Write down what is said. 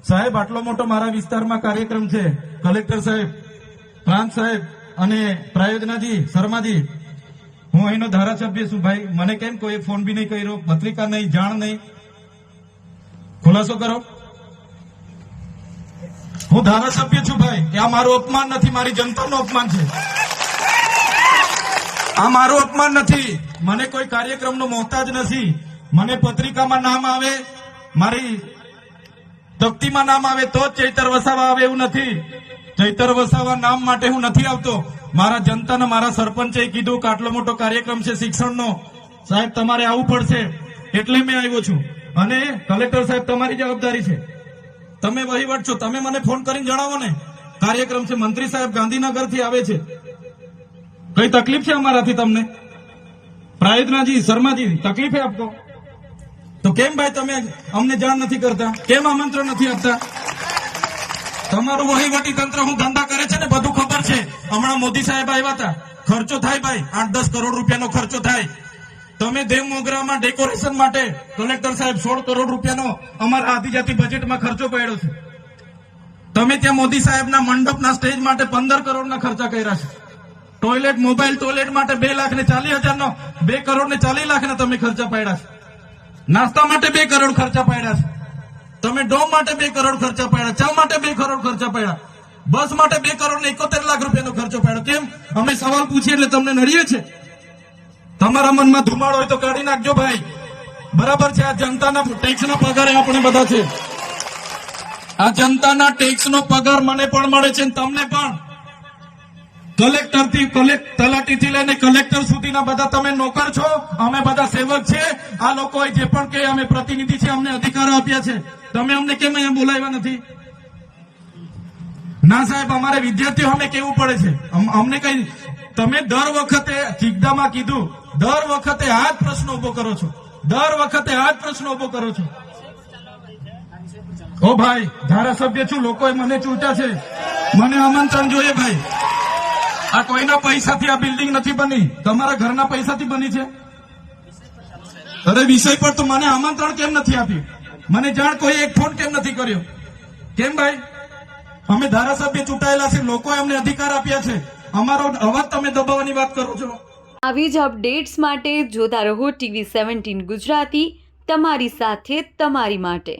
સાહેબ આટલો મોટો મારા વિસ્તારમાં કાર્યક્રમ છે, કલેક્ટર સાહેબ, પ્રાંત સાહેબ અને પ્રાયોજનાજી, શર્માજી, હું અહીંનો ધારાસભ્ય છું ભાઈ, મને કેમ કોઈ ફોન બી નહીં કર્યો, પત્રિકા નહીં, જાણ નહીં, ખુલાસો કરો. હું ધારાસભ્ય છું ભાઈ, આ મારું અપમાન નથી, મારી જનતાનું અપમાન છે. આ મારું અપમાન નથી. મને કોઈ કાર્યક્રમનો મોહતાજ નથી. મને પત્રિકામાં નામ આવે, મારી તકતીમાં નામ આવે તો જ ચૈતર વસાવા આવે એવું નથી. ચૈતર વસાવા નામ માટે હું નથી આવતો. મારા જનતાને મારા સરપંચે કીધું કે આટલો મોટો કાર્યક્રમ છે શિક્ષણનો, સાહેબ તમારે આવવું પડશે, એટલે મેં આવ્યો છું. અને કલેક્ટર સાહેબ તમારી જવાબદારી છે, તમે વહીવટ છો, તમે મને ફોન કરીને જણાવો ને કાર્યક્રમ છે. મંત્રી સાહેબ ગાંધીનગર થી આવે છે, કઈ તકલીફ છે અમારાથી તમને? પ્રાયોજનાજી, શર્માજી, તકલીફ આપતો તો કેમ ભાઈ તમે અમને જાણ નથી કરતા? કેમ આમંત્રણ નથી આપતા? તમારું વહીવટી તંત્ર હું ધંધા કરે છે ને બધું ખબર છે. હમણાં મોદી સાહેબ આવ્યા હતા, ખર્ચો થાય ભાઈ, 8-10 કરોડ રૂપિયાનો ખર્ચો થાય. તમે દેવ મોગરામાં ડેકોરેશન માટે કલેક્ટર સાહેબ 16 કરોડ રૂપિયાનો અમારા આદિજાતિ બજેટમાં ખર્ચો પડ્યો છે. તમે ત્યાં મોદી સાહેબના મંડપના સ્ટેજ માટે 15 કરોડના ખર્ચા કર્યા છે. ટોયલેટ, મોબાઈલ ટોયલેટ માટે 2,40,000નો 2 કરોડ ને 40 લાખના તમે ખર્ચા પાડ્યા છે. નાસ્તા માટે 2 કરોડ ખર્ચા પાડ્યા છે. તમે ડોમ માટે 2 કરોડ ખર્ચા પાડ્યા, ચા માટે 2 કરોડ ખર્ચા પાડ્યા, બસ માટે 2 કરોડ ને 71 લાખ રૂપિયાનો ખર્ચો પાડ્યો. કેમ? અમે સવાલ પૂછીએ એટલે તમને નડીએ છે? તમારા મનમાં ધુમાડો હોય તો કાઢી નાખજો ભાઈ. બરાબર છે, આ જનતાના ટેક્સના પગારે આપણે બધા છે. આ જનતાના ટેક્સનો પગાર મને પણ મળે છે, તમને પણ. કલેક્ટરથી તલાટીથી લઈને કલેક્ટર સુધીના બધા તમે નોકર છો, અમે બધા સેવક છે. આ લોકો જે પણ કે અમે પ્રતિનિધિ છે, અમને અધિકારો આપ્યા છે. તમે અમને કેમ અહીંયા બોલાવ્યા નથી? ના સાહેબ, અમારે વિદ્યાર્થીઓ અમે કેવું પડે છે. અમને કઈ, તમે દર વખતે ચિકદામાં કીધું, દર વખતે આ જ પ્રશ્ન ઉભો કરો છો, દર વખતે આ જ પ્રશ્ન ઉભો કરો છો. ઓ ભાઈ, ધારાસભ્ય છું, લોકોએ મને ચૂંટ્યા છે, મને આમંત્રણ જોઈએ ભાઈ. આ કોઈના પૈસાથી આ બિલ્ડિંગ નથી બની, તમારા ઘરના પૈસાથી બની છે. અરે વિષય પર તો મને આમંત્રણ કેમ નથી આપ્યું? મને જાણ કોઈ એક ફોન કેમ નથી કર્યો? કેમ ભાઈ? અમે ધારાસભ્ય ચૂંટાયેલા છે, લોકોએ અમને અધિકાર આપ્યા છે, અમારો અવાજ તમે દબાવવાની વાત કરો છો. આવી જ અપડેટ્સ માટે જોતા રહો TV17 ગુજરાતી, તમારી સાથે, તમારી માટે.